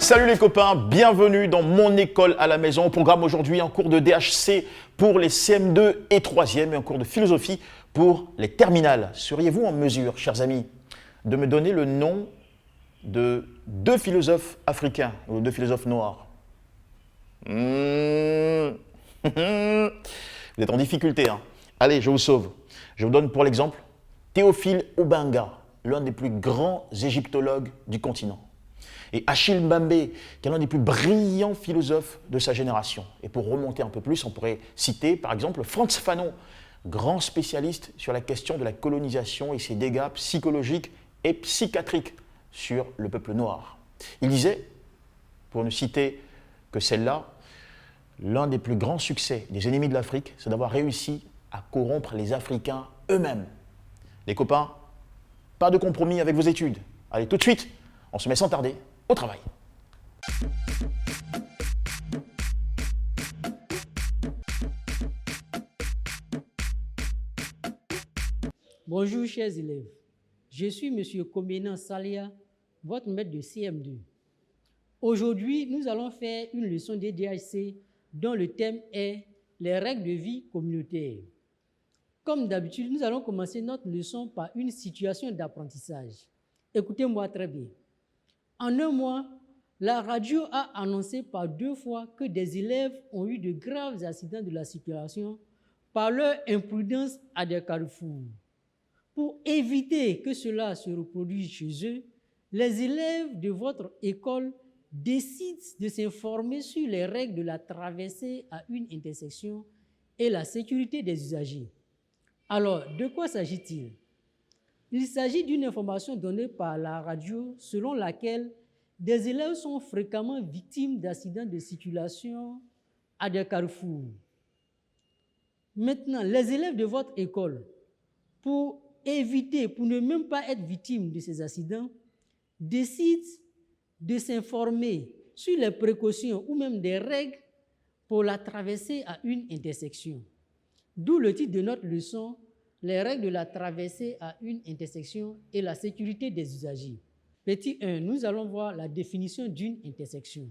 Salut les copains, bienvenue dans mon école à la maison. Au programme aujourd'hui, un cours de DHC pour les CM2 et 3e et un cours de philosophie pour les terminales. Seriez-vous en mesure, chers amis, de me donner le nom de deux philosophes africains ou deux philosophes noirs? Vous êtes en difficulté, hein? Allez, je vous sauve. Je vous donne pour l'exemple Théophile Obenga, l'un des plus grands égyptologues du continent. Et Achille Mbembe, qui est l'un des plus brillants philosophes de sa génération. Et pour remonter un peu plus, on pourrait citer par exemple Frantz Fanon, grand spécialiste sur la question de la colonisation et ses dégâts psychologiques et psychiatriques sur le peuple noir. Il disait, pour ne citer que celle-là, l'un des plus grands succès des ennemis de l'Afrique, c'est d'avoir réussi à corrompre les Africains eux-mêmes. Les copains, pas de compromis avec vos études. Allez, tout de suite, on se met sans tarder au travail. Bonjour chers élèves, je suis M. Koménan Salia, votre maître de CM2. Aujourd'hui, nous allons faire une leçon de DHC dont le thème est les règles de vie communautaire. Comme d'habitude, nous allons commencer notre leçon par une situation d'apprentissage. Écoutez-moi très bien. En un mois, la radio a annoncé par 2 fois que des élèves ont eu de graves accidents de la circulation par leur imprudence à des carrefours. Pour éviter que cela se reproduise chez eux, les élèves de votre école décident de s'informer sur les règles de la traversée à une intersection et la sécurité des usagers. Alors, de quoi s'agit-il? Il s'agit d'une information donnée par la radio selon laquelle des élèves sont fréquemment victimes d'accidents de circulation à des carrefours. Maintenant, les élèves de votre école, pour ne même pas être victimes de ces accidents, décident de s'informer sur les précautions ou même des règles pour la traversée à une intersection. D'où le titre de notre leçon, les règles de la traversée à une intersection et la sécurité des usagers. Petit 1, nous allons voir la définition d'une intersection.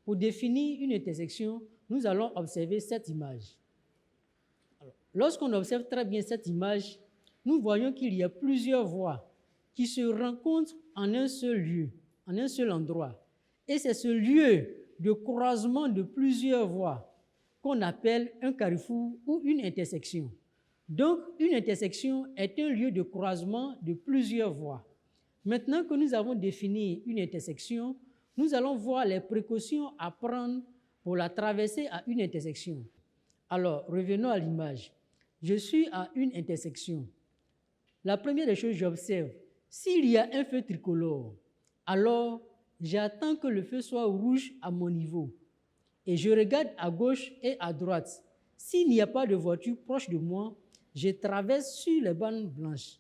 Pour définir une intersection, nous allons observer cette image. Lorsqu'on observe très bien cette image, nous voyons qu'il y a plusieurs voies qui se rencontrent en un seul lieu, en un seul endroit. Et c'est ce lieu de croisement de plusieurs voies qu'on appelle un carrefour ou une intersection. Donc, une intersection est un lieu de croisement de plusieurs voies. Maintenant que nous avons défini une intersection, nous allons voir les précautions à prendre pour la traverser à une intersection. Alors, revenons à l'image. Je suis à une intersection. La première des choses que j'observe, s'il y a un feu tricolore, alors j'attends que le feu soit rouge à mon niveau. Et je regarde à gauche et à droite. S'il n'y a pas de voiture proche de moi, je traverse sur les bandes blanches.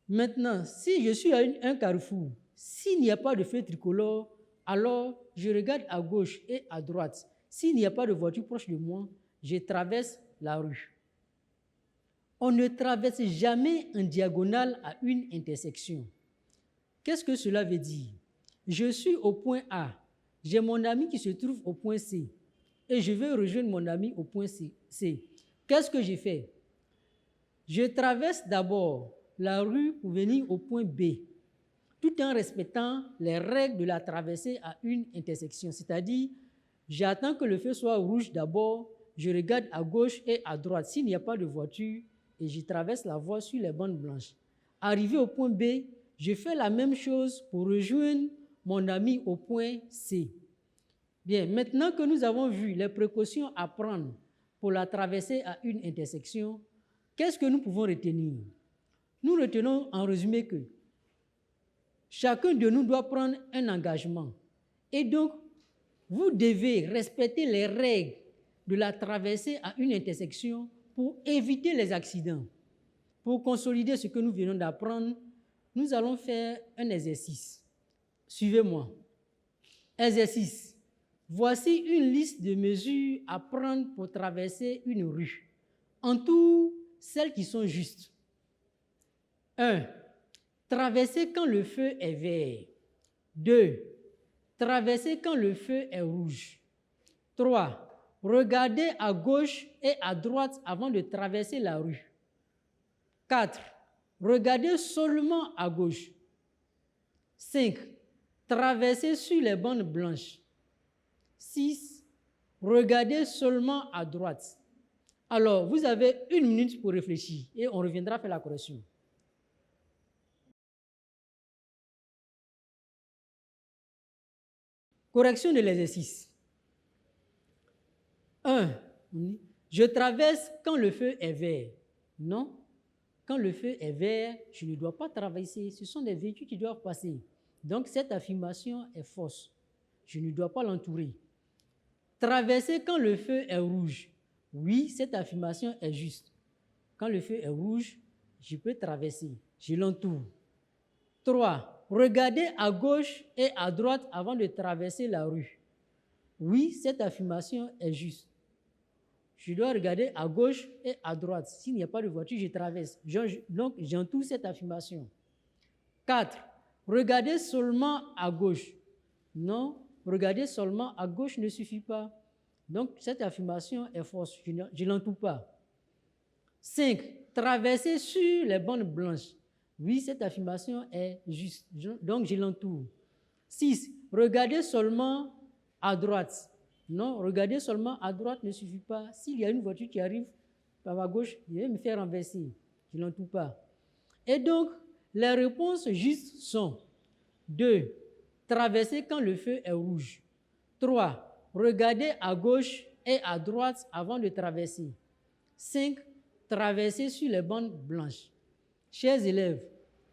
Maintenant, si je suis à un carrefour, s'il n'y a pas de feu tricolore, alors je regarde à gauche et à droite. S'il n'y a pas de voiture proche de moi, je traverse la rue. On ne traverse jamais en diagonale à une intersection. Qu'est-ce que cela veut dire? Je suis au point A, j'ai mon ami qui se trouve au point C et je vais rejoindre mon ami au point C. Qu'est-ce que j'ai fait? Je traverse d'abord la rue pour venir au point B, tout en respectant les règles de la traversée à une intersection. C'est-à-dire, j'attends que le feu soit rouge d'abord, je regarde à gauche et à droite s'il n'y a pas de voiture et je traverse la voie sur les bandes blanches. Arrivé au point B, je fais la même chose pour rejoindre mon ami au point C. Bien, maintenant que nous avons vu les précautions à prendre pour la traversée à une intersection, qu'est-ce que nous pouvons retenir? Nous retenons en résumé que chacun de nous doit prendre un engagement. Et donc, vous devez respecter les règles de la traversée à une intersection pour éviter les accidents. Pour consolider ce que nous venons d'apprendre, nous allons faire un exercice. Suivez-moi. Exercice. Voici une liste de mesures à prendre pour traverser une rue. En tout, celles qui sont justes. 1. Traverser quand le feu est vert. 2. Traverser quand le feu est rouge. 3. Regarder à gauche et à droite avant de traverser la rue. 4. Regarder seulement à gauche. 5. Traverser sur les bandes blanches. 6. Regarder seulement à droite. Alors, vous avez 1 minute pour réfléchir et on reviendra faire la correction. Correction de l'exercice. 1. Je traverse quand le feu est vert. Non. Quand le feu est vert, je ne dois pas traverser. Ce sont des véhicules qui doivent passer. Donc, cette affirmation est fausse. Je ne dois pas l'entourer. Traverser quand le feu est rouge. Oui, cette affirmation est juste. Quand le feu est rouge, je peux traverser. Je l'entoure. 3. Regarder à gauche et à droite avant de traverser la rue. Oui, cette affirmation est juste. Je dois regarder à gauche et à droite. S'il n'y a pas de voiture, je traverse. Donc, j'entoure cette affirmation. 4. Regarder seulement à gauche. Non, regarder seulement à gauche ne suffit pas. Donc, cette affirmation est fausse. Je ne l'entoure pas. 5. Traverser sur les bandes blanches. Oui, cette affirmation est juste. Donc, je l'entoure. 6. Regarder seulement à droite. Non, regarder seulement à droite ne suffit pas. S'il y a une voiture qui arrive par ma gauche, je vais me faire renverser. Je ne l'entoure pas. Et donc, les réponses justes sont 2. Traverser quand le feu est rouge. 3. Regarder à gauche et à droite avant de traverser. 5. Traverser sur les bandes blanches. Chers élèves,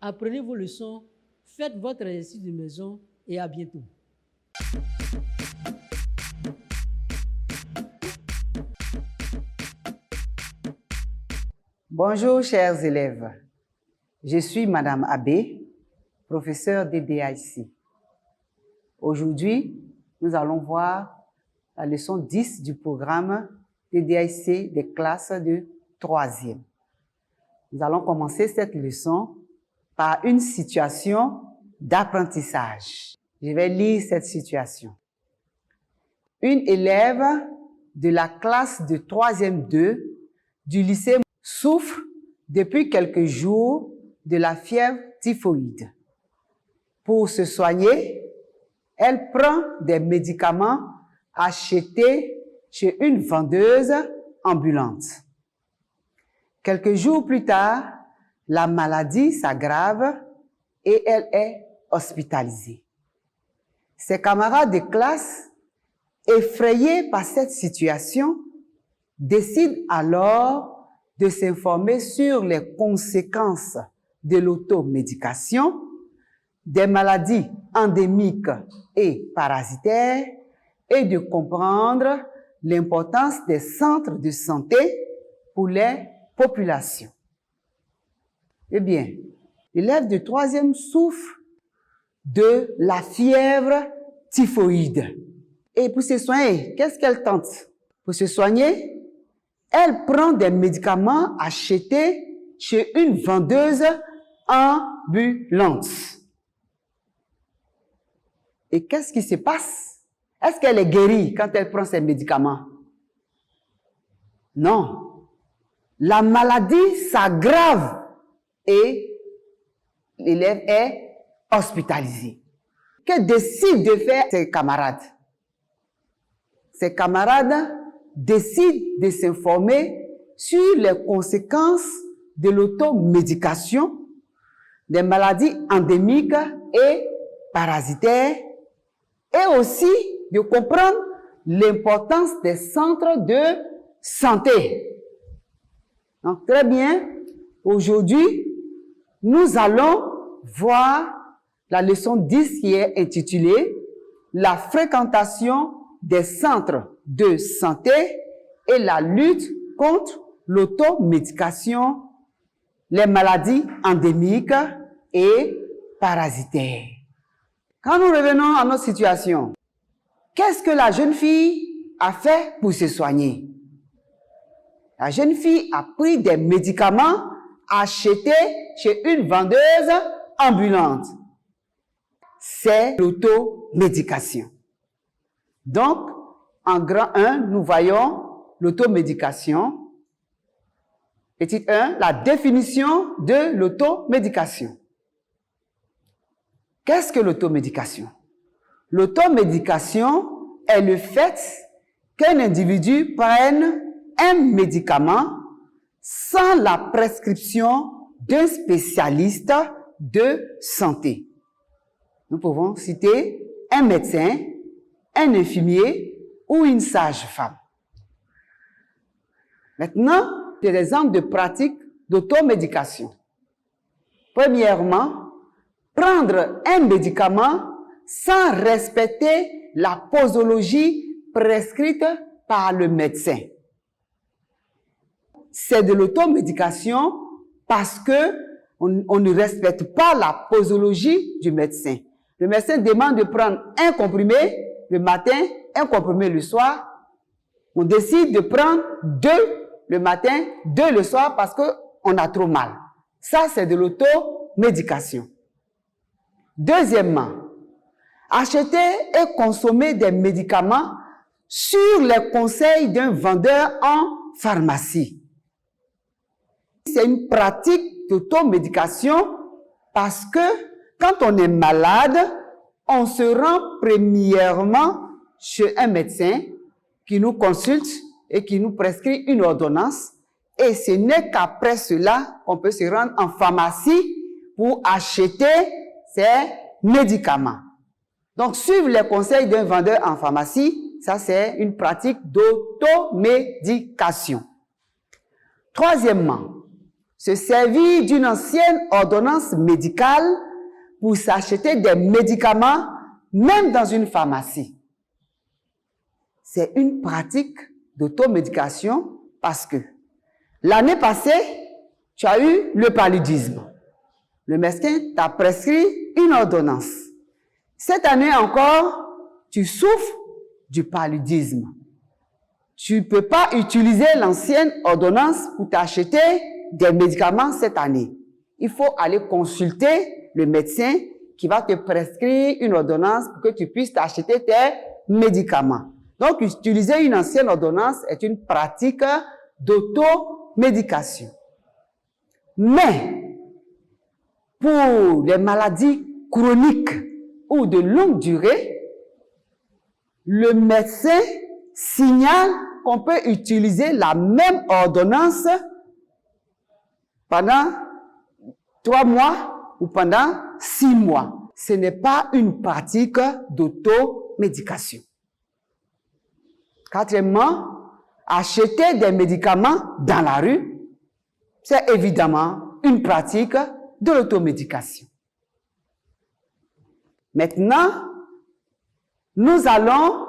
apprenez vos leçons, faites votre exercice de maison et à bientôt. Bonjour chers élèves, je suis Madame Abbé, professeure DDIC. Aujourd'hui, nous allons voir la leçon 10 du programme DDIC des classes de 3e. Nous allons commencer cette leçon par une situation d'apprentissage. Je vais lire cette situation. Une élève de la classe de 3e 2 du lycée souffre depuis quelques jours de la fièvre typhoïde. Pour se soigner, elle prend des médicaments achetés chez une vendeuse ambulante. Quelques jours plus tard, la maladie s'aggrave et elle est hospitalisée. Ses camarades de classe, effrayés par cette situation, décident alors de s'informer sur les conséquences de l'automédication, des maladies endémiques et parasitaires et de comprendre l'importance des centres de santé pour les populations. Eh bien, l'élève de 3e souffre de la fièvre typhoïde. Et pour se soigner, qu'est-ce qu'elle tente? Pour se soigner, elle prend des médicaments achetés chez une vendeuse ambulante. Et qu'est-ce qui se passe? Est-ce qu'elle est guérie quand elle prend ces médicaments? Non. La maladie s'aggrave et l'élève est hospitalisé. Que décident de faire ses camarades? Ses camarades décident de s'informer sur les conséquences de l'automédication, des maladies endémiques et parasitaires, et aussi de comprendre l'importance des centres de santé. Donc, très bien, aujourd'hui, nous allons voir la leçon 10 qui est intitulée « La fréquentation des centres de santé et la lutte contre l'automédication, les maladies endémiques et parasitaires ». Quand nous revenons à notre situation, qu'est-ce que la jeune fille a fait pour se soigner? La jeune fille a pris des médicaments achetés chez une vendeuse ambulante. c'est l'automédication. Donc, en grand 1, nous voyons l'automédication. Petit 1, la définition de l'automédication. Qu'est-ce que l'automédication? L'automédication est le fait qu'un individu prenne un médicament sans la prescription d'un spécialiste de santé. Nous pouvons citer un médecin, un infirmier ou une sage-femme. Maintenant, des exemples de pratiques d'automédication. Premièrement, prendre un médicament sans respecter la posologie prescrite par le médecin. C'est de l'automédication parce que on ne respecte pas la posologie du médecin. Le médecin demande de prendre un comprimé le matin, un comprimé le soir. On décide de prendre 2 le matin, 2 le soir parce qu'on a trop mal. Ça, c'est de l'automédication. Deuxièmement, acheter et consommer des médicaments sur les conseils d'un vendeur en pharmacie. C'est une pratique d'automédication parce que quand on est malade, on se rend premièrement chez un médecin qui nous consulte et qui nous prescrit une ordonnance. Et ce n'est qu'après cela qu'on peut se rendre en pharmacie pour acheter ces médicaments. Donc, suivre les conseils d'un vendeur en pharmacie, ça c'est une pratique d'automédication. Troisièmement, se servir d'une ancienne ordonnance médicale pour s'acheter des médicaments, même dans une pharmacie. C'est une pratique d'automédication parce que l'année passée, tu as eu le paludisme. Le médecin t'a prescrit une ordonnance. Cette année encore, tu souffres du paludisme. Tu ne peux pas utiliser l'ancienne ordonnance pour t'acheter des médicaments cette année. Il faut aller consulter le médecin qui va te prescrire une ordonnance pour que tu puisses t'acheter tes médicaments. Donc, utiliser une ancienne ordonnance est une pratique d'automédication. Mais, pour les maladies chroniques ou de longue durée, le médecin signale qu'on peut utiliser la même ordonnance pendant 3 mois ou pendant 6 mois. Ce n'est pas une pratique d'automédication. Quatrièmement, acheter des médicaments dans la rue, c'est évidemment une pratique de l'automédication. Maintenant, nous allons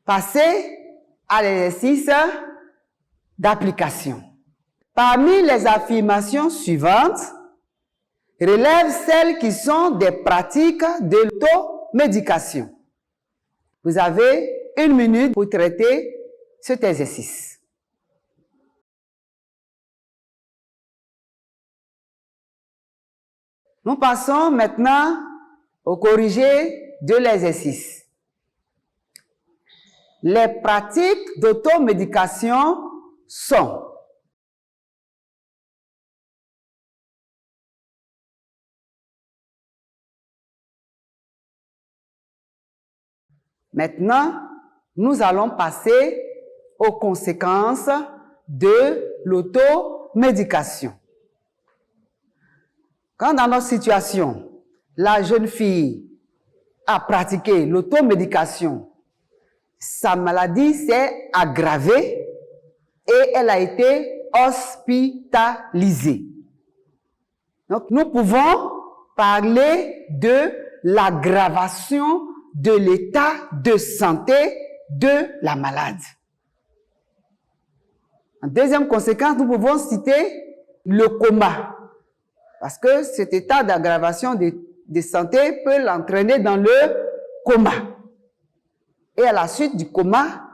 passer à l'exercice d'application. Parmi les affirmations suivantes, relève celles qui sont des pratiques de l'automédication. Vous avez 1 minute pour traiter cet exercice. Nous passons maintenant au corrigé de l'exercice. Les pratiques d'automédication sont maintenant, nous allons passer aux conséquences de l'automédication. Quand dans notre situation, la jeune fille a pratiqué l'automédication, sa maladie s'est aggravée et elle a été hospitalisée. Donc, nous pouvons parler de l'aggravation de l'état de santé de la malade. En deuxième conséquence, nous pouvons citer le coma. Parce que cet état d'aggravation de santé peut l'entraîner dans le coma. Et à la suite du coma,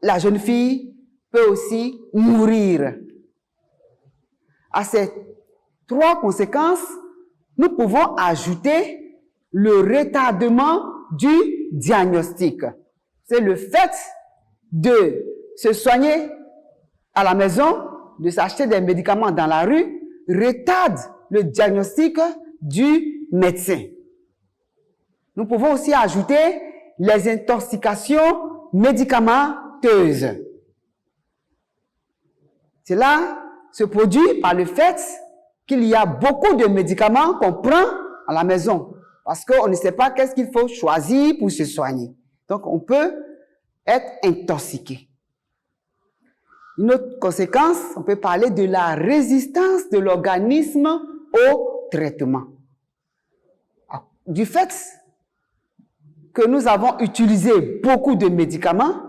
la jeune fille peut aussi mourir. À ces 3 conséquences, nous pouvons ajouter le retardement du diagnostic. C'est le fait de se soigner à la maison, de s'acheter des médicaments dans la rue, retarde le diagnostic du médecin. Nous pouvons aussi ajouter les intoxications médicamenteuses. Cela se produit par le fait qu'il y a beaucoup de médicaments qu'on prend à la maison parce qu'on ne sait pas qu'est-ce qu'il faut choisir pour se soigner. Donc, on peut être intoxiqué. Une autre conséquence, on peut parler de la résistance de l'organisme au traitement. Du fait que nous avons utilisé beaucoup de médicaments,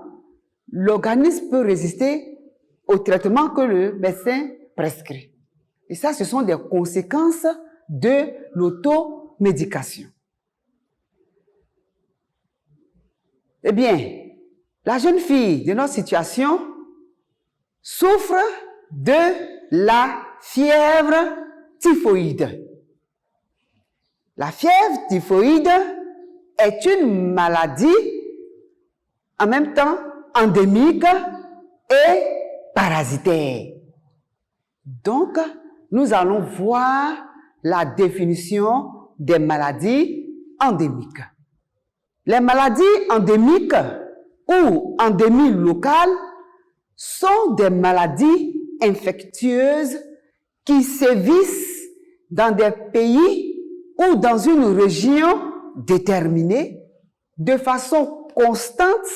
l'organisme peut résister au traitement que le médecin prescrit. Et ça, ce sont des conséquences de l'automédication. Eh bien, la jeune fille de notre situation souffre de la fièvre typhoïde. La fièvre typhoïde est une maladie en même temps endémique et parasitaire. Donc, nous allons voir la définition des maladies endémiques. Les maladies endémiques ou endémies locales sont des maladies infectieuses qui sévissent dans des pays ou dans une région déterminée de façon constante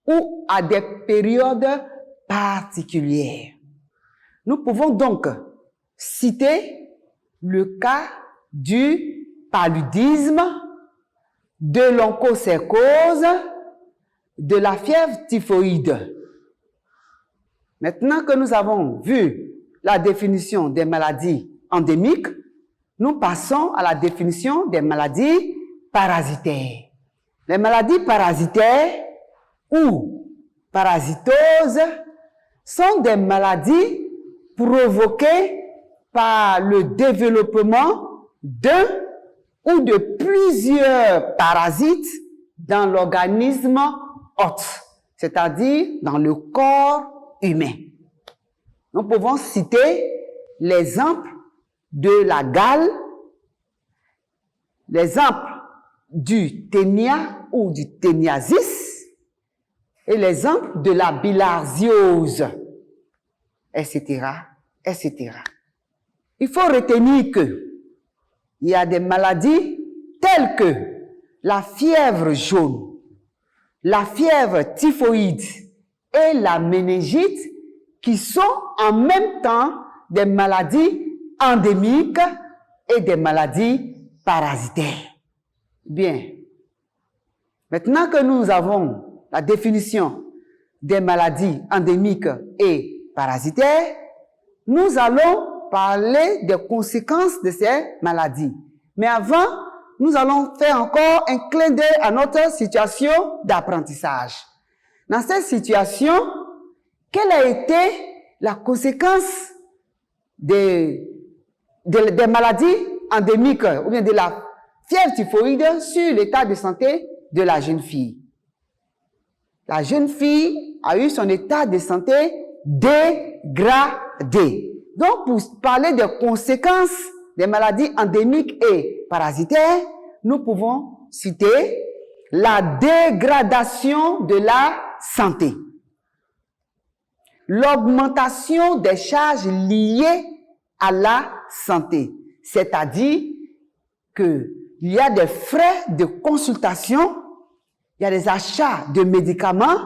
ou à des périodes particulières. Nous pouvons donc citer le cas du paludisme, de l'onchocercose, de la fièvre typhoïde. Maintenant que nous avons vu la définition des maladies endémiques, nous passons à la définition des maladies parasitaires. Les maladies parasitaires ou parasitoses sont des maladies provoquées par le développement d'un ou de plusieurs parasites dans l'organisme hôte, c'est-à-dire dans le corps humain. Nous pouvons citer l'exemple de la gale, l'exemple du ténia ou du téniasis et l'exemple de la bilharziose, etc., etc. Il faut retenir que il y a des maladies telles que la fièvre jaune, la fièvre typhoïde et la méningite qui sont en même temps des maladies endémiques et des maladies parasitaires. Bien. Maintenant que nous avons la définition des maladies endémiques et parasitaires, nous allons parler des conséquences de ces maladies. Mais avant, nous allons faire encore un clin d'œil à notre situation d'apprentissage. Dans cette situation, quelle a été la conséquence des maladies endémiques ou bien de la fièvre typhoïde sur l'état de santé de la jeune fille? La jeune fille a eu son état de santé dégradé. Donc, pour parler des conséquences des maladies endémiques et parasitaires, nous pouvons citer la dégradation de la santé, l'augmentation des charges liées à la santé, c'est-à-dire qu'il y a des frais de consultation, il y a des achats de médicaments,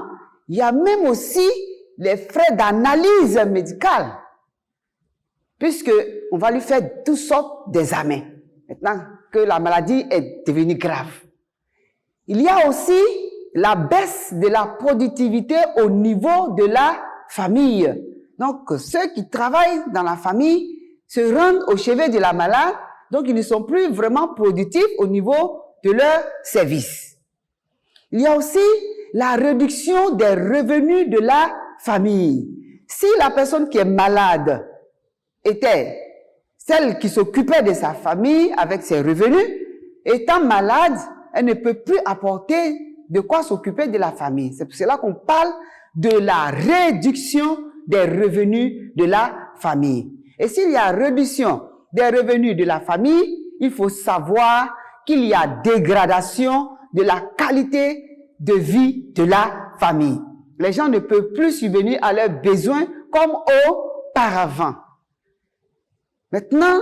il y a même aussi les frais d'analyse médicale, puisque on va lui faire toutes sortes d'examens, maintenant que la maladie est devenue grave. Il y a aussi la baisse de la productivité au niveau de la famille. Donc, ceux qui travaillent dans la famille se rendent au chevet de la malade, donc ils ne sont plus vraiment productifs au niveau de leur service. Il y a aussi la réduction des revenus de la famille. Si la personne qui est malade était celle qui s'occupait de sa famille avec ses revenus, Étant malade, elle ne peut plus apporter de quoi s'occuper de la famille. C'est pour cela qu'on parle de la réduction des revenus de la famille. Et s'il y a réduction des revenus de la famille, il faut savoir qu'il y a dégradation de la qualité de vie de la famille. Les gens ne peuvent plus subvenir à leurs besoins comme auparavant. Maintenant,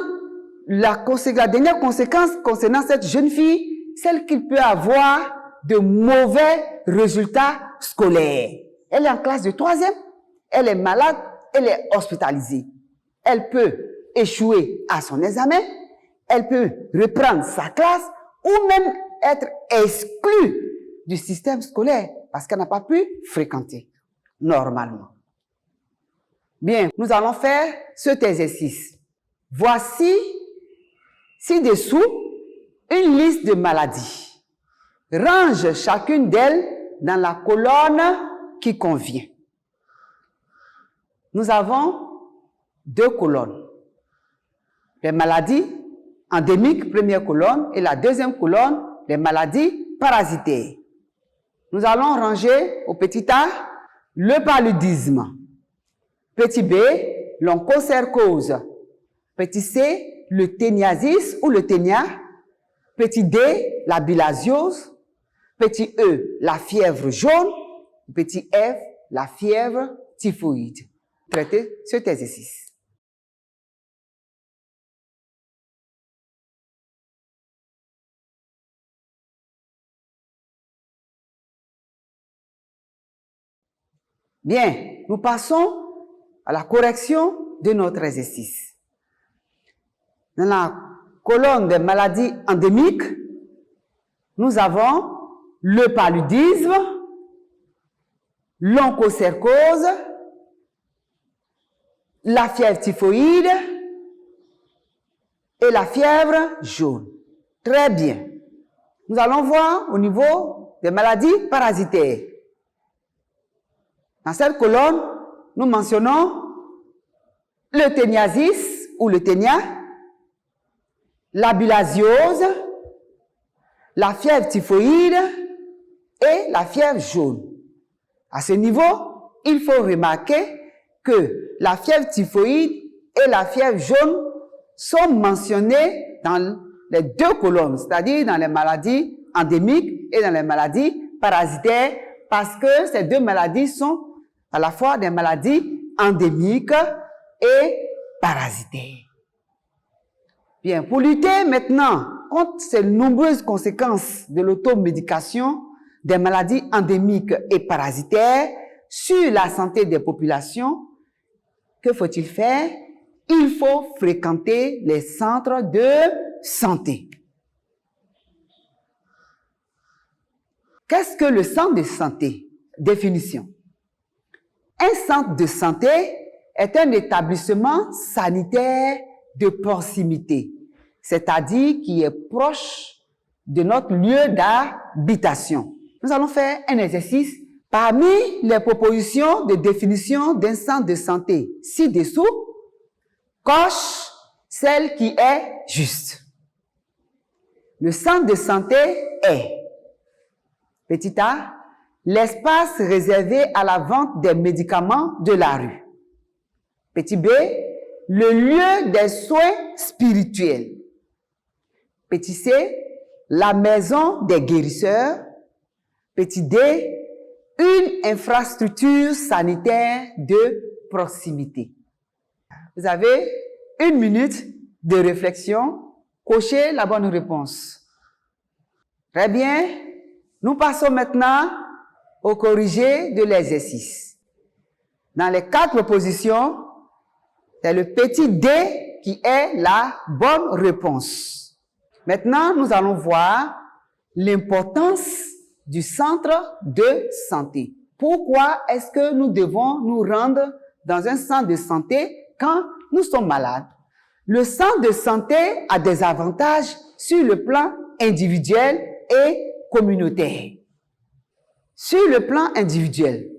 la dernière conséquence concernant cette jeune fille, celle qu'il peut avoir de mauvais résultats scolaires. Elle est en classe de 3e, elle est malade, elle est hospitalisée. Elle peut échouer à son examen, elle peut reprendre sa classe ou même être exclue du système scolaire parce qu'elle n'a pas pu fréquenter normalement. Bien, nous allons faire cet exercice. Voici ci-dessous une liste de maladies. Range chacune d'elles dans la colonne qui convient. Nous avons 2 colonnes. Les maladies endémiques, première colonne, et la deuxième colonne, les maladies parasitaires. Nous allons ranger au petit A le paludisme. Petit B, l'onchocercose. Petit C, le téniasis ou le ténia. Petit D, la bilharziose. Petit E, la fièvre jaune. Petit F, la fièvre typhoïde. Traitez cet exercice. Bien, nous passons à la correction de notre exercice. Dans la colonne des maladies endémiques, nous avons le paludisme, l'onchocercose, la fièvre typhoïde et la fièvre jaune. Très bien. Nous allons voir au niveau des maladies parasitaires. Dans cette colonne, nous mentionnons le téniasis ou le ténia, la bilharziose, la fièvre typhoïde et la fièvre jaune. À ce niveau, il faut remarquer que la fièvre typhoïde et la fièvre jaune sont mentionnées dans les 2 colonnes, c'est-à-dire dans les maladies endémiques et dans les maladies parasitaires, parce que ces 2 maladies sont à la fois des maladies endémiques et parasitaires. Bien, pour lutter maintenant contre ces nombreuses conséquences de l'automédication des maladies endémiques et parasitaires sur la santé des populations, que faut-il faire? Il faut fréquenter les centres de santé. Qu'est-ce que le centre de santé? Définition. Un centre de santé est un établissement sanitaire de proximité, c'est-à-dire qui est proche de notre lieu d'habitation. Nous allons faire un exercice parmi les propositions de définition d'un centre de santé ci-dessous. Coche celle qui est juste. Le centre de santé est, petit a, l'espace réservé à la vente des médicaments de la rue. Petit b, le lieu des soins spirituels. Petit c, la maison des guérisseurs. Petit d, une infrastructure sanitaire de proximité. Vous avez 1 minute de réflexion. Cochez la bonne réponse. Très bien. Nous passons maintenant au corrigé de l'exercice. Dans les 4 propositions, c'est le petit D qui est la bonne réponse. Maintenant, nous allons voir l'importance du centre de santé. Pourquoi est-ce que nous devons nous rendre dans un centre de santé quand nous sommes malades? Le centre de santé a des avantages sur le plan individuel et communautaire. Sur le plan individuel,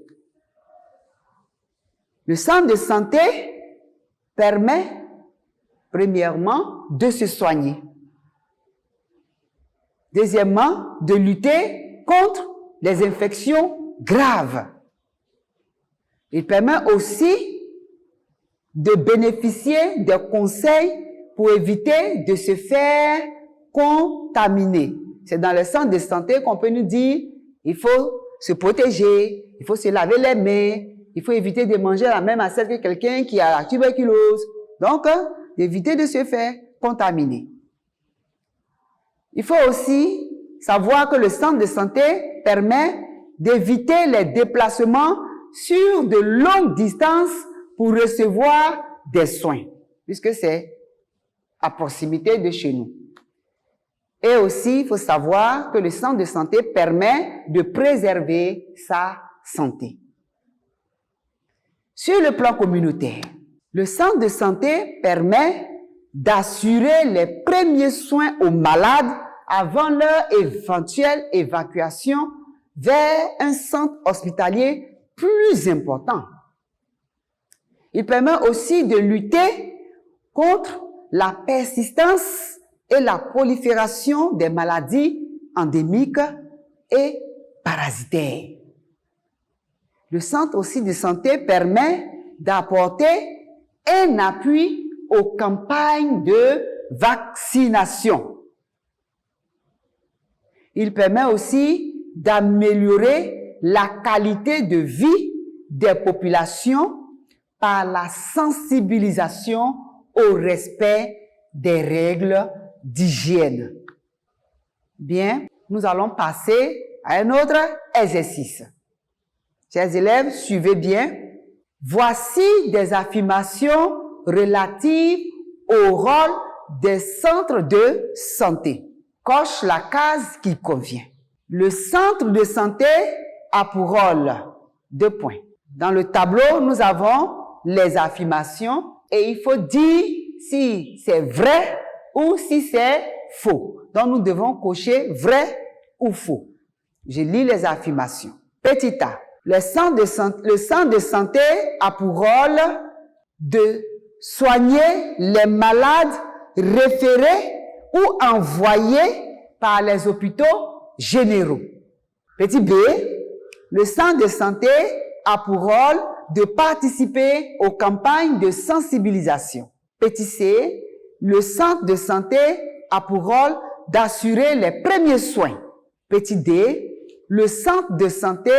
le centre de santé permet, premièrement, de se soigner. Deuxièmement, de lutter contre les infections graves. Il permet aussi de bénéficier des conseils pour éviter de se faire contaminer. C'est dans le centre de santé qu'on peut nous dire, il faut se protéger, il faut se laver les mains, il faut éviter de manger la même assiette que quelqu'un qui a la tuberculose. Donc, d'éviter de se faire contaminer. Il faut aussi savoir que le centre de santé permet d'éviter les déplacements sur de longues distances pour recevoir des soins, puisque c'est à proximité de chez nous. Et aussi, il faut savoir que le centre de santé permet de préserver sa santé. Sur le plan communautaire, le centre de santé permet d'assurer les premiers soins aux malades avant leur éventuelle évacuation vers un centre hospitalier plus important. Il permet aussi de lutter contre la persistance et la prolifération des maladies endémiques et parasitaires. Le centre aussi de santé permet d'apporter un appui aux campagnes de vaccination. Il permet aussi d'améliorer la qualité de vie des populations par la sensibilisation au respect des règles d'hygiène. Bien, nous allons passer à un autre exercice. Chers élèves, suivez bien. Voici des affirmations relatives au rôle des centres de santé. Coche la case qui convient. Le centre de santé a pour rôle 2 points. Dans le tableau, nous avons les affirmations et il faut dire si c'est vrai ou si c'est faux. Donc, nous devons cocher vrai ou faux. Je lis les affirmations. Petit a. Le centre de santé a pour rôle de soigner les malades référés ou envoyés par les hôpitaux généraux. Petit b. Le centre de santé a pour rôle de participer aux campagnes de sensibilisation. Petit c. Le centre de santé a pour rôle d'assurer les premiers soins. Petit d. Le centre de santé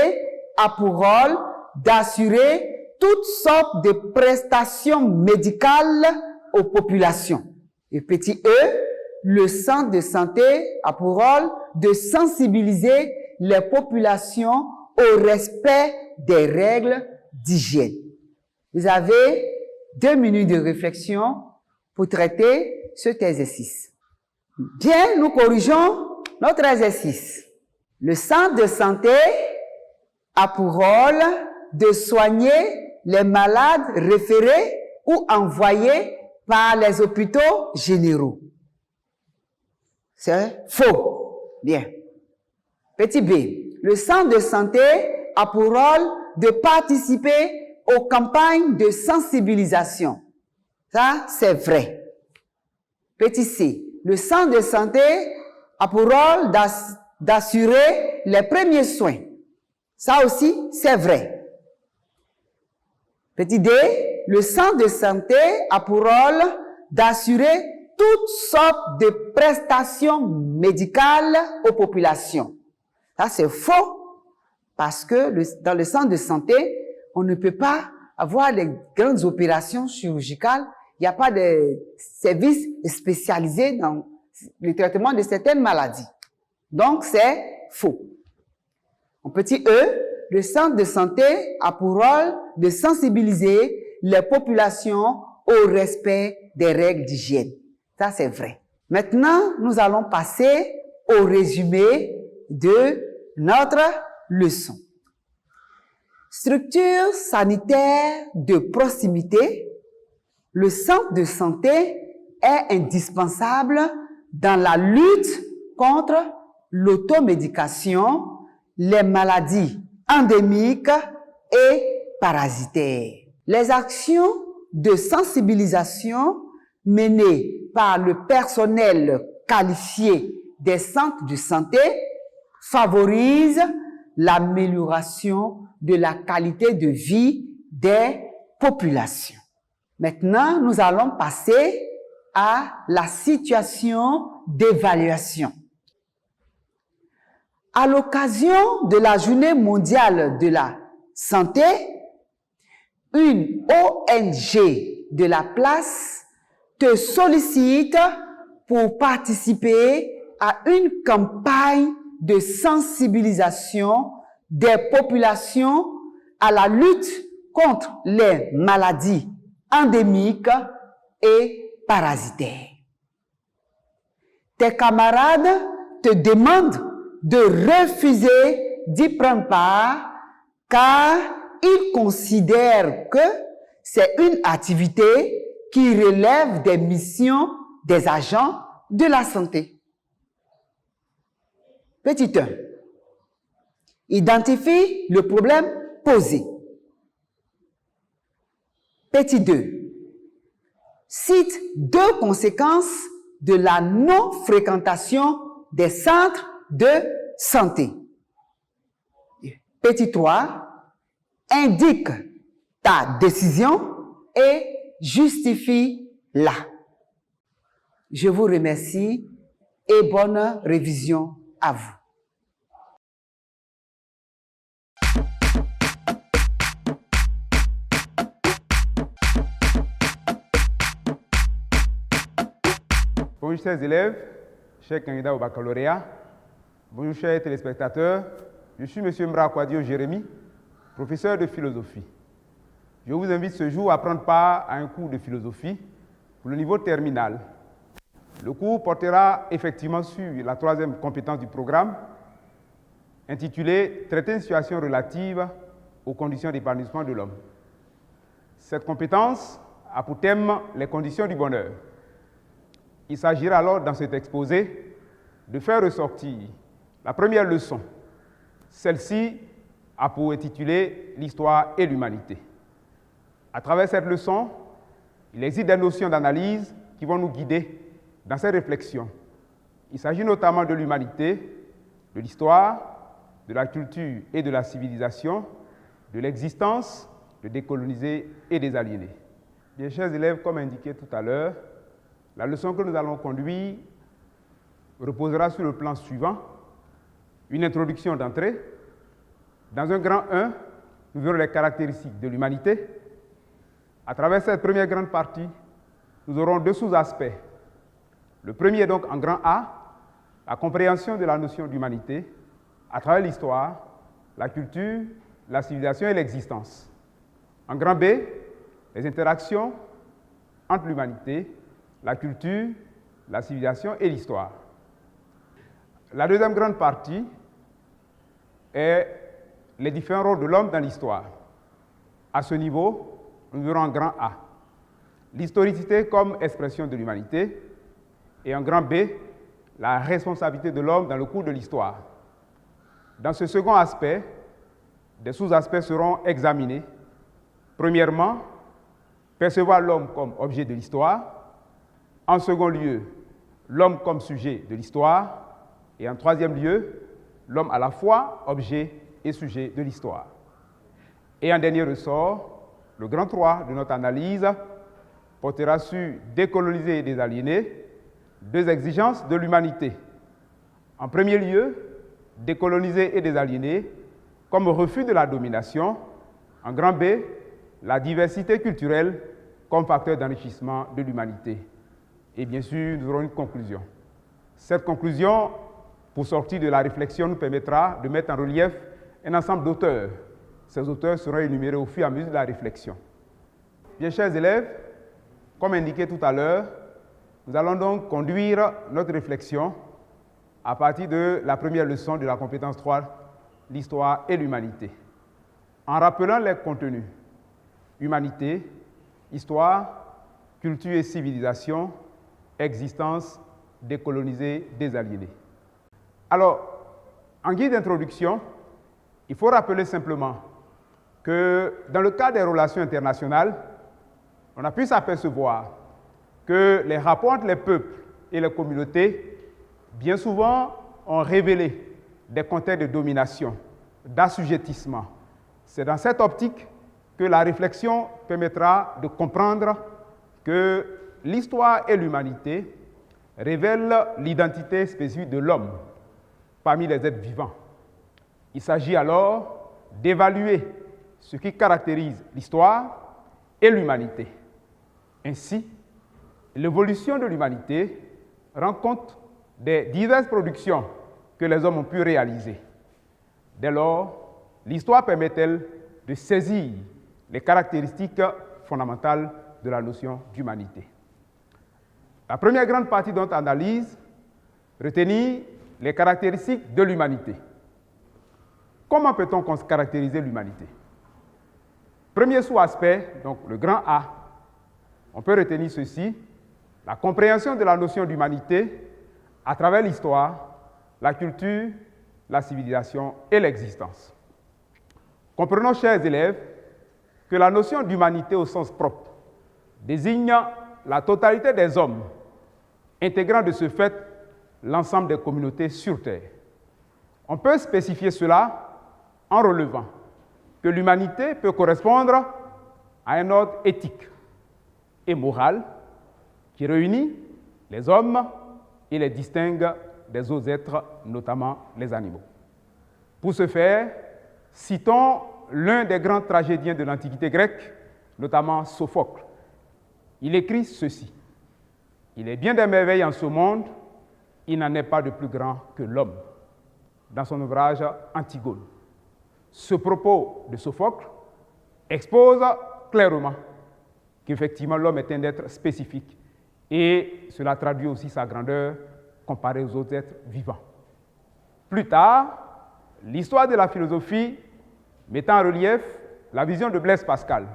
a pour rôle d'assurer toutes sortes de prestations médicales aux populations. Et petit e, le centre de santé a pour rôle de sensibiliser les populations au respect des règles d'hygiène. Vous avez 2 minutes de réflexion pour traiter cet exercice. Bien, nous corrigeons notre exercice. Le centre de santé a pour rôle de soigner les malades référés ou envoyés par les hôpitaux généraux. C'est faux. Bien. Petit b. Le centre de santé a pour rôle de participer aux campagnes de sensibilisation. Ça, c'est vrai. Petit c. Le centre de santé a pour rôle d'assurer les premiers soins. Ça aussi, c'est vrai. Petit d. Le centre de santé a pour rôle d'assurer toutes sortes de prestations médicales aux populations. Ça, c'est faux parce que dans le centre de santé, on ne peut pas avoir les grandes opérations chirurgicales. Il n'y a pas de services spécialisés dans le traitement de certaines maladies. Donc, c'est faux. En petit e, le centre de santé a pour rôle de sensibiliser les populations au respect des règles d'hygiène. Ça, c'est vrai. Maintenant, nous allons passer au résumé de notre leçon. Structure sanitaire de proximité. Le centre de santé est indispensable dans la lutte contre l'automédication, les maladies endémiques et parasitaires. Les actions de sensibilisation menées par le personnel qualifié des centres de santé favorise l'amélioration de la qualité de vie des populations. Maintenant, nous allons passer à la situation d'évaluation. À l'occasion de la Journée mondiale de la santé, une ONG de la place te sollicite pour participer à une campagne de sensibilisation des populations à la lutte contre les maladies endémiques et parasitaires. Tes camarades te demandent de refuser d'y prendre part car ils considèrent que c'est une activité qui relève des missions des agents de la santé. Petit 1. Identifie le problème posé. Petit 2. Cite 2 conséquences de la non-fréquentation des centres de santé. Petit 3. Indique ta décision et justifie-la. Je vous remercie et bonne révision à vous. Bonjour chers élèves, chers candidats au baccalauréat, bonjour chers téléspectateurs, je suis M. Mrakwadio Jérémy, professeur de philosophie. Je vous invite ce jour à prendre part à un cours de philosophie pour le niveau terminal. Le cours portera effectivement sur la 3e compétence du programme, intitulée « Traiter une situation relative aux conditions d'épanouissement de l'homme ». Cette compétence a pour thème les conditions du bonheur. Il s'agira alors, dans cet exposé, de faire ressortir la première leçon. Celle-ci a pour intitulé « L'histoire et l'humanité ». À travers cette leçon, il existe des notions d'analyse qui vont nous guider dans ces réflexions. Il s'agit notamment de l'humanité, de l'histoire, de la culture et de la civilisation, de l'existence, de décoloniser et des aliénés. Bien, chers élèves, comme indiqué tout à l'heure, la leçon que nous allons conduire reposera sur le plan suivant. Une introduction d'entrée. Dans un grand 1, nous verrons les caractéristiques de l'humanité. À travers cette première grande partie, nous aurons 2 sous-aspects. Le premier, donc, en grand A, la compréhension de la notion d'humanité à travers l'histoire, la culture, la civilisation et l'existence. En grand B, les interactions entre l'humanité, la culture, la civilisation et l'histoire. La deuxième grande partie est les différents rôles de l'homme dans l'histoire. À ce niveau, nous verrons en grand A l'historicité comme expression de l'humanité et en grand B la responsabilité de l'homme dans le cours de l'histoire. Dans ce second aspect, des sous-aspects seront examinés. Premièrement, percevoir l'homme comme objet de l'histoire. En second lieu, l'homme comme sujet de l'histoire. Et en troisième lieu, l'homme à la fois objet et sujet de l'histoire. Et en dernier ressort, le grand 3 de notre analyse portera sur décoloniser et désaliéner, 2 exigences de l'humanité. En premier lieu, décoloniser et désaliéner comme refus de la domination. En grand B, la diversité culturelle comme facteur d'enrichissement de l'humanité. Et bien sûr, nous aurons une conclusion. Cette conclusion, pour sortir de la réflexion, nous permettra de mettre en relief un ensemble d'auteurs. Ces auteurs seront énumérés au fur et à mesure de la réflexion. Bien, chers élèves, comme indiqué tout à l'heure, nous allons donc conduire notre réflexion à partir de la première leçon de la compétence 3, l'histoire et l'humanité. En rappelant les contenus, humanité, histoire, culture et civilisation, existence, décoloniser, désaliéner. Alors, en guise d'introduction, il faut rappeler simplement que dans le cadre des relations internationales, on a pu s'apercevoir que les rapports entre les peuples et les communautés bien souvent, ont révélé des contextes de domination, d'assujettissement. C'est dans cette optique que la réflexion permettra de comprendre que l'histoire et l'humanité révèlent l'identité spécifique de l'homme parmi les êtres vivants. Il s'agit alors d'évaluer ce qui caractérise l'histoire et l'humanité. Ainsi, l'évolution de l'humanité rend compte des diverses productions que les hommes ont pu réaliser. Dès lors, l'histoire permet-elle de saisir les caractéristiques fondamentales de la notion d'humanité. La première grande partie de notre analyse retenir les caractéristiques de l'humanité. Comment peut-on caractériser l'humanité? Premier sous-aspect, donc le grand A, on peut retenir ceci, la compréhension de la notion d'humanité à travers l'histoire, la culture, la civilisation et l'existence. Comprenons, chers élèves, que la notion d'humanité au sens propre désigne la totalité des hommes, intégrant de ce fait l'ensemble des communautés sur Terre. On peut spécifier cela en relevant que l'humanité peut correspondre à un ordre éthique et moral qui réunit les hommes et les distingue des autres êtres, notamment les animaux. Pour ce faire, citons l'un des grands tragédiens de l'Antiquité grecque, notamment Sophocle. Il écrit ceci: « Il est bien des merveilles en ce monde, il n'en est pas de plus grand que l'homme », dans son ouvrage Antigone. Ce propos de Sophocle expose clairement qu'effectivement l'homme est un être spécifique et cela traduit aussi sa grandeur comparée aux autres êtres vivants. Plus tard, l'histoire de la philosophie met en relief la vision de Blaise Pascal.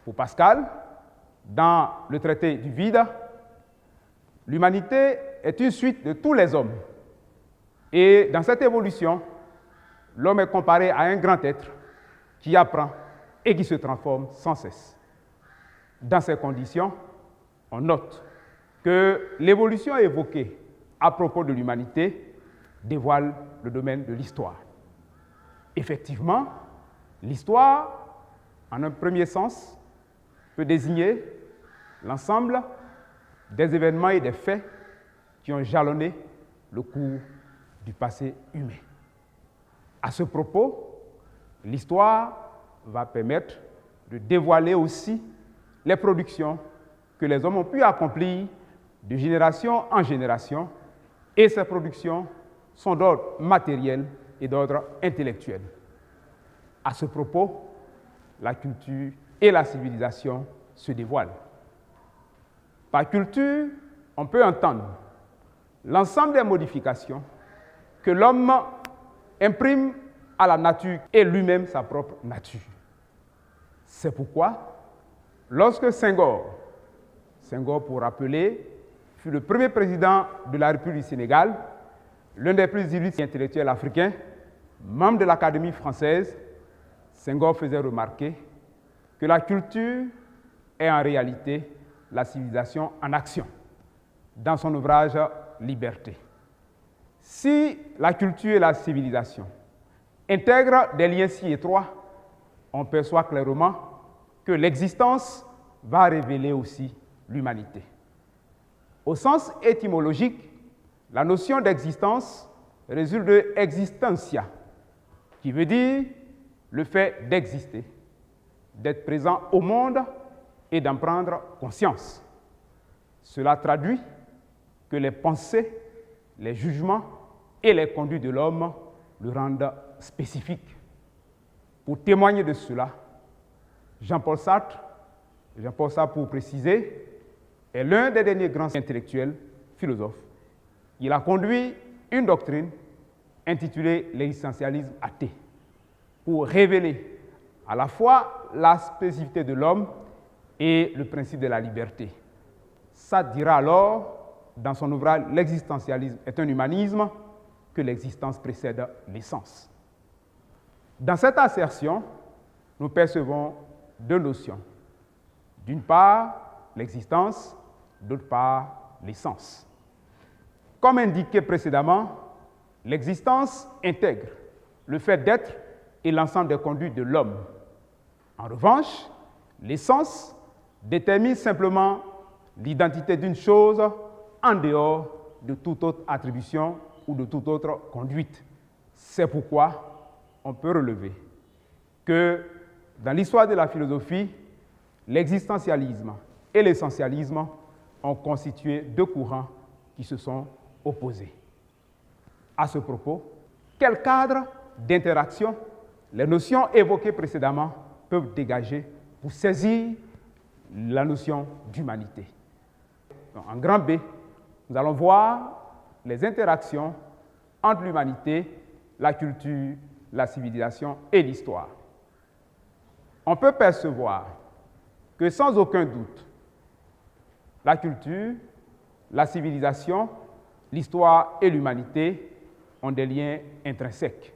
Pour Pascal, dans le traité du vide, l'humanité est une suite de tous les hommes. Et dans cette évolution, l'homme est comparé à un grand être qui apprend et qui se transforme sans cesse. Dans ces conditions, on note que l'évolution évoquée à propos de l'humanité dévoile le domaine de l'histoire. Effectivement, l'histoire, en un premier sens, peut désigner l'ensemble des événements et des faits qui ont jalonné le cours du passé humain. À ce propos, l'histoire va permettre de dévoiler aussi les productions que les hommes ont pu accomplir de génération en génération, et ces productions sont d'ordre matériel et d'ordre intellectuel. À ce propos, la culture et la civilisation se dévoilent. Par culture, on peut entendre l'ensemble des modifications que l'homme imprime à la nature et lui-même sa propre nature. C'est pourquoi, lorsque Senghor, pour rappeler, fut le premier président de la République du Sénégal, l'un des plus illustres intellectuels africains, membre de l'Académie française, Senghor faisait remarquer que la culture est en réalité la civilisation en action, dans son ouvrage Liberté. Si la culture et la civilisation intègrent des liens si étroits, on perçoit clairement que l'existence va révéler aussi l'humanité. Au sens étymologique, la notion d'existence résulte de existentia, qui veut dire le fait d'exister, d'être présent au monde et d'en prendre conscience. Cela traduit que les pensées, les jugements et les conduites de l'homme le rendent spécifique. Pour témoigner de cela, Jean-Paul Sartre pour préciser, est l'un des derniers grands intellectuels, philosophes. Il a conduit une doctrine intitulée l'existentialisme athée pour révéler à la fois la spécificité de l'homme et le principe de la liberté. Sartre dira alors, dans son ouvrage « L'existentialisme est un humanisme », que l'existence précède l'essence. Dans cette assertion, nous percevons deux notions. D'une part, l'existence, d'autre part, l'essence. Comme indiqué précédemment, l'existence intègre le fait d'être et l'ensemble des conduites de l'homme. En revanche, l'essence détermine simplement l'identité d'une chose en dehors de toute autre attribution ou de toute autre conduite. C'est pourquoi on peut relever que dans l'histoire de la philosophie, l'existentialisme et l'essentialisme ont constitué deux courants qui se sont opposés. À ce propos, quel cadre d'interaction les notions évoquées précédemment peuvent dégager pour saisir la notion d'humanité? En grand B, nous allons voir les interactions entre l'humanité, la culture, la civilisation et l'histoire. On peut percevoir que sans aucun doute, la culture, la civilisation, l'histoire et l'humanité ont des liens intrinsèques,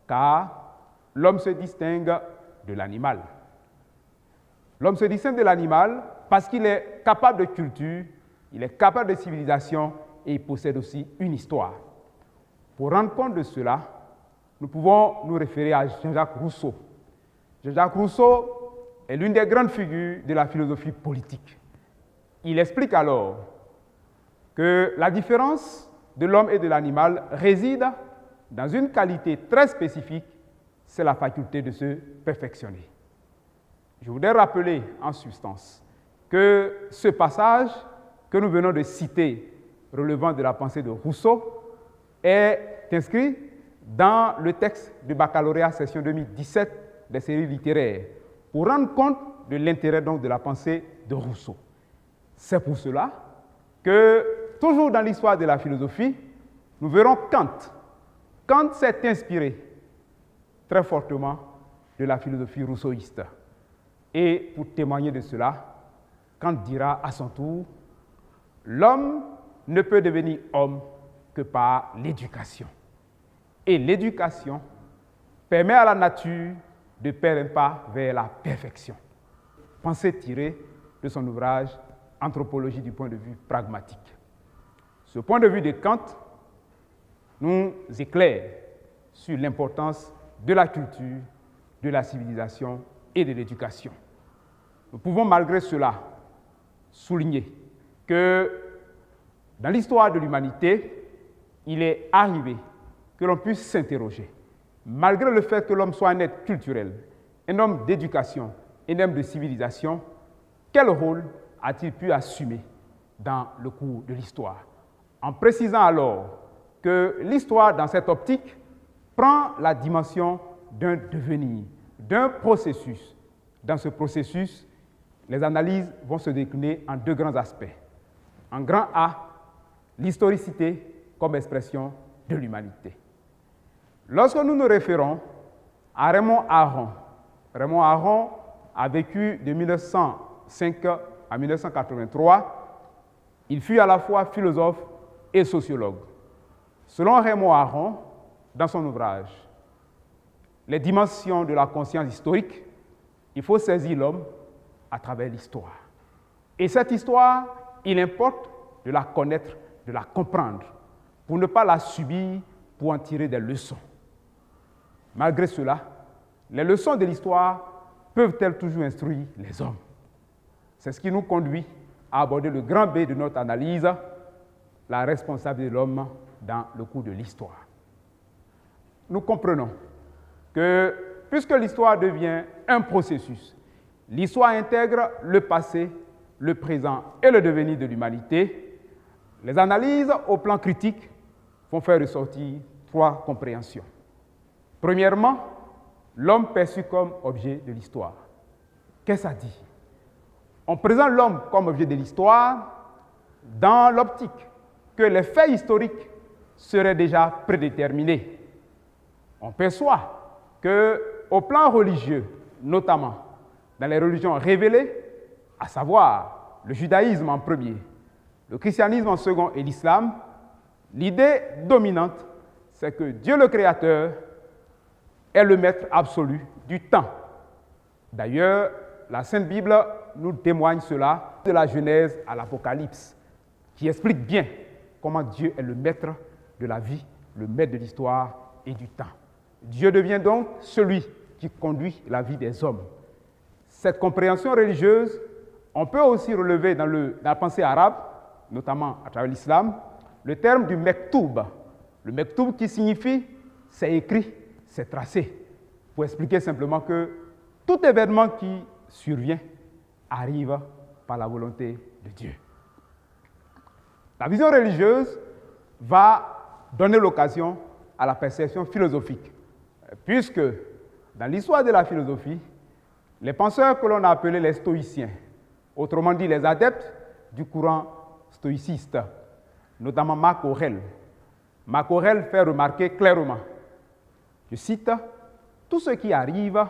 car l'homme se distingue de l'animal. L'homme se distingue de l'animal parce qu'il est capable de culture, il est capable de civilisation et il possède aussi une histoire. Pour rendre compte de cela, nous pouvons nous référer à Jean-Jacques Rousseau. Jean-Jacques Rousseau est l'une des grandes figures de la philosophie politique. Il explique alors que la différence de l'homme et de l'animal réside dans une qualité très spécifique, c'est la faculté de se perfectionner. Je voudrais rappeler en substance que ce passage que nous venons de citer, relevant de la pensée de Rousseau, est inscrit dans le texte du baccalauréat session 2017 des séries littéraires, pour rendre compte de l'intérêt donc de la pensée de Rousseau. C'est pour cela que, toujours dans l'histoire de la philosophie, nous verrons Kant. Kant s'est inspiré très fortement de la philosophie rousseauiste. Et pour témoigner de cela, Kant dira à son tour, « L'homme ne peut devenir homme que par l'éducation. Et l'éducation permet à la nature de faire un pas vers la perfection. » Pensée tirée de son ouvrage « Anthropologie du point de vue pragmatique ». Ce point de vue de Kant nous éclaire sur l'importance de la culture, de la civilisation et de l'éducation. Nous pouvons malgré cela souligner que dans l'histoire de l'humanité, il est arrivé que l'on puisse s'interroger, malgré le fait que l'homme soit un être culturel, un homme d'éducation, un homme de civilisation, quel rôle a-t-il pu assumer dans le cours de l'histoire? En précisant alors que l'histoire, dans cette optique, prend la dimension d'un devenir, d'un processus. Dans ce processus, les analyses vont se décliner en deux grands aspects. En grand A, l'historicité comme expression de l'humanité. Lorsque nous nous référons à Raymond Aron a vécu de 1905 à 1983, il fut à la fois philosophe et sociologue. Selon Raymond Aron, dans son ouvrage « Les dimensions de la conscience historique », il faut saisir l'homme à travers l'histoire. Et cette histoire, il importe de la connaître, de la comprendre, pour ne pas la subir, pour en tirer des leçons. Malgré cela, les leçons de l'histoire peuvent-elles toujours instruire les hommes? C'est ce qui nous conduit à aborder le grand B de notre analyse, la responsabilité de l'homme dans le cours de l'histoire. Nous comprenons que, puisque l'histoire devient un processus, l'histoire intègre le passé, le présent et le devenir de l'humanité, les analyses au plan critique vont faire ressortir trois compréhensions. Premièrement, l'homme perçu comme objet de l'histoire. Qu'est-ce que ça dit? On présente l'homme comme objet de l'histoire dans l'optique que les faits historiques seraient déjà prédéterminés. On perçoit qu'au plan religieux, notamment dans les religions révélées, à savoir le judaïsme en premier, le christianisme en second et l'islam, l'idée dominante, c'est que Dieu le Créateur est le maître absolu du temps. D'ailleurs, la Sainte Bible nous témoigne cela de la Genèse à l'Apocalypse, qui explique bien comment Dieu est le maître de la vie, le maître de l'histoire et du temps. Dieu devient donc celui qui conduit la vie des hommes. Cette compréhension religieuse, on peut aussi relever dans la pensée arabe, notamment à travers l'islam, le terme du mektoub. Le mektoub qui signifie « c'est écrit, c'est tracé », pour expliquer simplement que tout événement qui survient arrive par la volonté de Dieu. La vision religieuse va donner l'occasion à la perception philosophique, puisque dans l'histoire de la philosophie, les penseurs que l'on a appelés les stoïciens, autrement dit les adeptes du courant stoïciste, notamment Marc Aurèle. Marc Aurèle fait remarquer clairement, je cite, « Tout ce qui arrive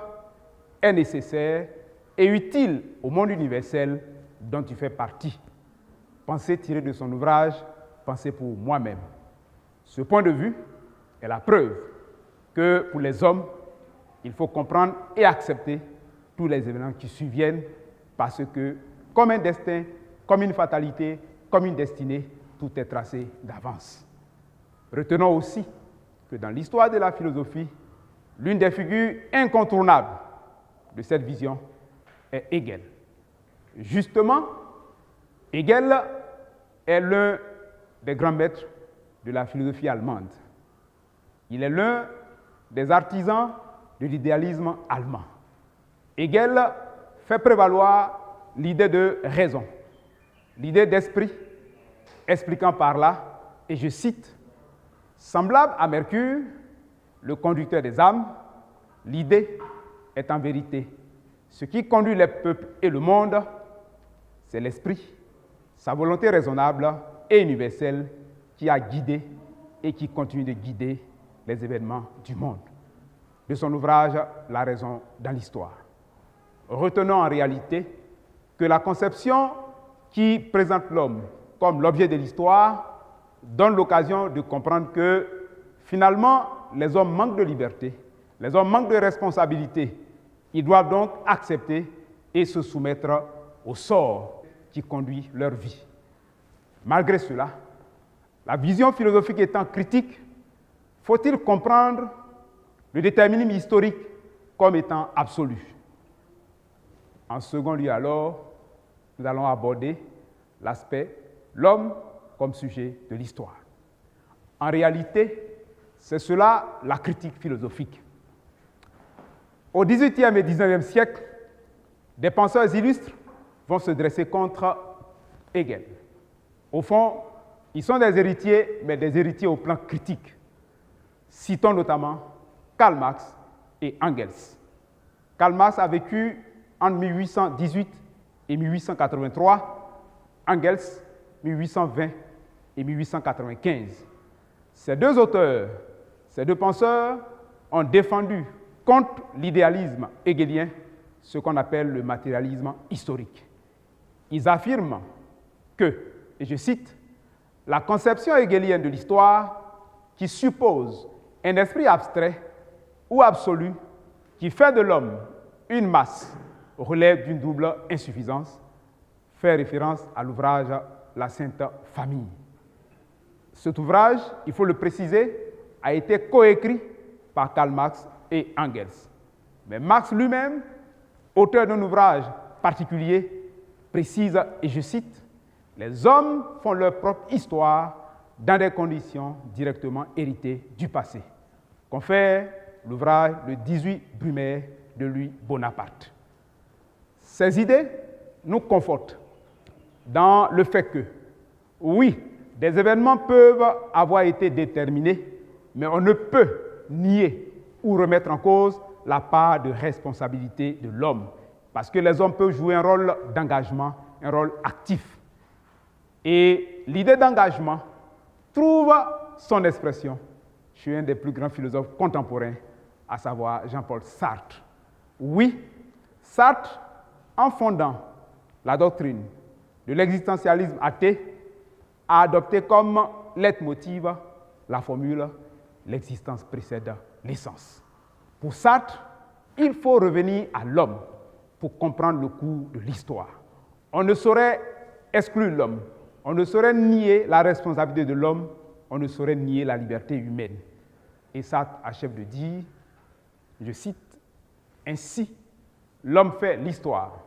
est nécessaire et utile au monde universel dont tu fais partie. » Pensée tirée de son ouvrage « Pensée pour moi-même ». Ce point de vue est la preuve que pour les hommes, il faut comprendre et accepter tous les événements qui surviennent parce que, comme un destin, comme une fatalité, comme une destinée, tout est tracé d'avance. Retenons aussi que dans l'histoire de la philosophie, l'une des figures incontournables de cette vision est Hegel. Justement, Hegel est l'un des grands maîtres de la philosophie allemande. Il est l'un des artisans de l'idéalisme allemand. Hegel fait prévaloir l'idée de raison, l'idée d'esprit, expliquant par là, et je cite, « Semblable à Mercure, le conducteur des âmes, l'idée est en vérité. Ce qui conduit les peuples et le monde, c'est l'esprit, sa volonté raisonnable et universelle qui a guidé et qui continue de guider les événements du monde. » De son ouvrage « La raison dans l'histoire ». Retenons en réalité que la conception qui présente l'homme comme l'objet de l'histoire donne l'occasion de comprendre que finalement les hommes manquent de liberté, les hommes manquent de responsabilité. Ils doivent donc accepter et se soumettre au sort qui conduit leur vie. Malgré cela, la vision philosophique étant critique, faut-il comprendre le déterminisme historique comme étant absolu? En second lieu alors, nous allons aborder l'aspect l'homme comme sujet de l'histoire. En réalité, c'est cela la critique philosophique. Au XVIIIe et XIXe siècle, des penseurs illustres vont se dresser contre Hegel. Au fond, ils sont des héritiers, mais des héritiers au plan critique. Citons notamment Karl Marx et Engels. Karl Marx a vécu entre 1818 et 1883, Engels 1820 et 1895. Ces deux auteurs, ces deux penseurs ont défendu contre l'idéalisme hegelien ce qu'on appelle le matérialisme historique. Ils affirment que, et je cite, la conception hegelienne de l'histoire qui suppose un esprit abstrait ou absolu qui fait de l'homme une masse relève d'une double insuffisance, fait référence à l'ouvrage La Sainte Famille. Cet ouvrage, il faut le préciser, a été coécrit par Karl Marx et Engels. Mais Marx lui-même, auteur d'un ouvrage particulier, précise, et je cite, « Les hommes font leur propre histoire dans des conditions directement héritées du passé », confère l'ouvrage Le 18 Brumaire de Louis Bonaparte. Ces idées nous confortent dans le fait que, oui, des événements peuvent avoir été déterminés, mais on ne peut nier ou remettre en cause la part de responsabilité de l'homme, parce que les hommes peuvent jouer un rôle d'engagement, un rôle actif. Et l'idée d'engagement trouve son expression chez un des plus grands philosophes contemporains, à savoir Jean-Paul Sartre. Oui, Sartre, en fondant la doctrine de l'existentialisme athée, a adopté comme leitmotiv la formule « l'existence précède l'essence ». Pour Sartre, il faut revenir à l'homme pour comprendre le cours de l'histoire. On ne saurait exclure l'homme, On ne saurait nier la responsabilité de l'homme, on ne saurait nier la liberté humaine. Et Sartre achève de dire, je cite, « Ainsi, l'homme fait l'histoire.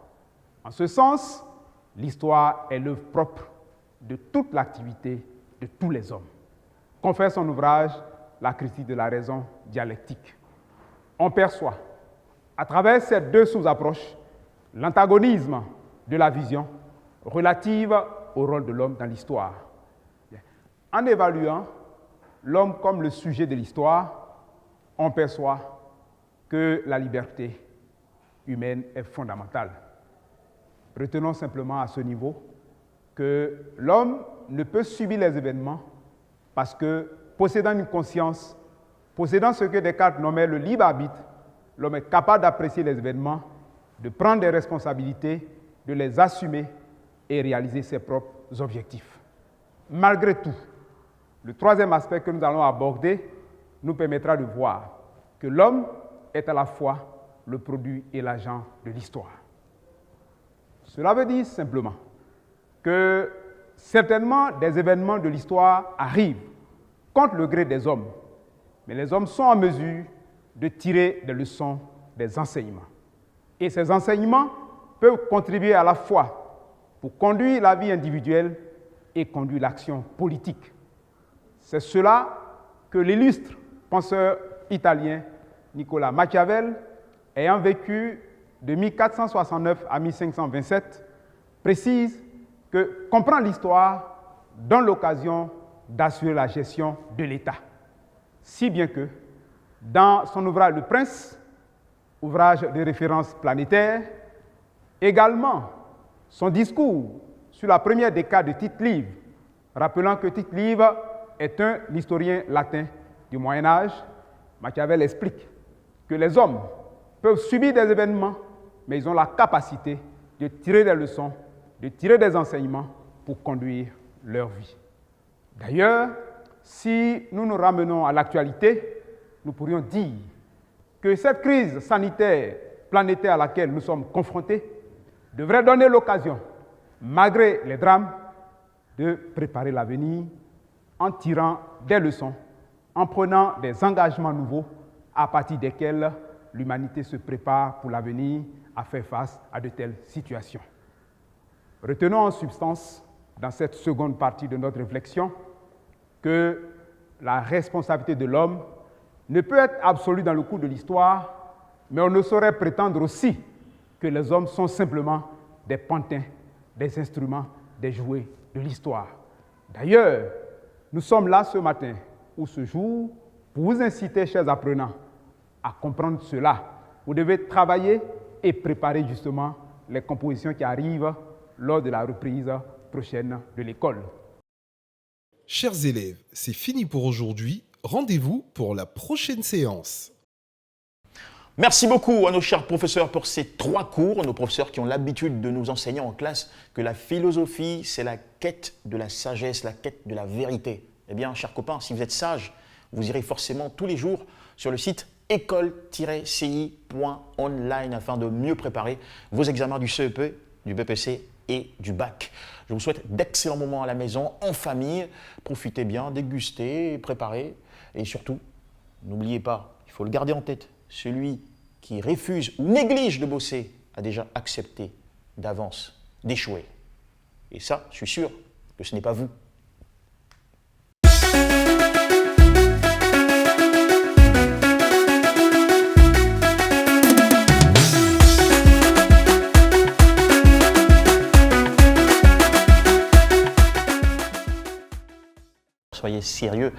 En ce sens, l'histoire est l'œuvre propre de toute l'activité de tous les hommes. » Confère son ouvrage « La critique de la raison dialectique ». On perçoit, à travers ces deux sous-approches, l'antagonisme de la vision relative au rôle de l'homme dans l'histoire. En évaluant l'homme comme le sujet de l'histoire, on perçoit que la liberté humaine est fondamentale. Retenons simplement à ce niveau que l'homme ne peut subir les événements parce que, possédant une conscience, possédant ce que Descartes nommait le libre arbitre, l'homme est capable d'apprécier les événements, de prendre des responsabilités, de les assumer et réaliser ses propres objectifs. Malgré tout, le troisième aspect que nous allons aborder nous permettra de voir que l'homme est à la fois le produit et l'agent de l'histoire. Cela veut dire simplement que certainement des événements de l'histoire arrivent contre le gré des hommes, mais les hommes sont en mesure de tirer des leçons, des enseignements. Et ces enseignements peuvent contribuer à la fois pour conduire la vie individuelle et conduire l'action politique. C'est cela que l'illustre penseur italien Nicolas Machiavel, ayant vécu de 1469 à 1527, précise que comprendre l'histoire donne l'occasion d'assurer la gestion de l'État. Si bien que, dans son ouvrage Le Prince, ouvrage de référence planétaire, également son discours sur la première décade de Tite-Live, rappelant que Tite-Live est un historien latin du Moyen-Âge, Machiavel explique que les hommes peuvent subir des événements, mais ils ont la capacité de tirer des leçons, de tirer des enseignements pour conduire leur vie. D'ailleurs, si nous nous ramenons à l'actualité, nous pourrions dire que cette crise sanitaire planétaire à laquelle nous sommes confrontés devrait donner l'occasion, malgré les drames, de préparer l'avenir en tirant des leçons, en prenant des engagements nouveaux à partir desquels l'humanité se prépare pour l'avenir à faire face à de telles situations. Retenons en substance, dans cette seconde partie de notre réflexion, que la responsabilité de l'homme ne peut être absolue dans le cours de l'histoire, mais on ne saurait prétendre aussi que les hommes sont simplement des pantins, des instruments, des jouets de l'histoire. D'ailleurs, nous sommes là ce matin ou ce jour pour vous inciter, chers apprenants, à comprendre cela. Vous devez travailler et préparer justement les compositions qui arrivent lors de la reprise prochaine de l'école. Chers élèves, c'est fini pour aujourd'hui. Rendez-vous pour la prochaine séance. Merci beaucoup à nos chers professeurs pour ces 3 cours, nos professeurs qui ont l'habitude de nous enseigner en classe que la philosophie, c'est la quête de la sagesse, la quête de la vérité. Eh bien, chers copains, si vous êtes sages, vous irez forcément tous les jours sur le site école-ci.online afin de mieux préparer vos examens du CEP, du BPC et du bac. Je vous souhaite d'excellents moments à la maison, en famille. Profitez bien, dégustez, préparez. Et surtout, n'oubliez pas, il faut le garder en tête, celui qui refuse ou néglige de bosser a déjà accepté d'avance d'échouer. Et ça, je suis sûr que ce n'est pas vous. Soyez sérieux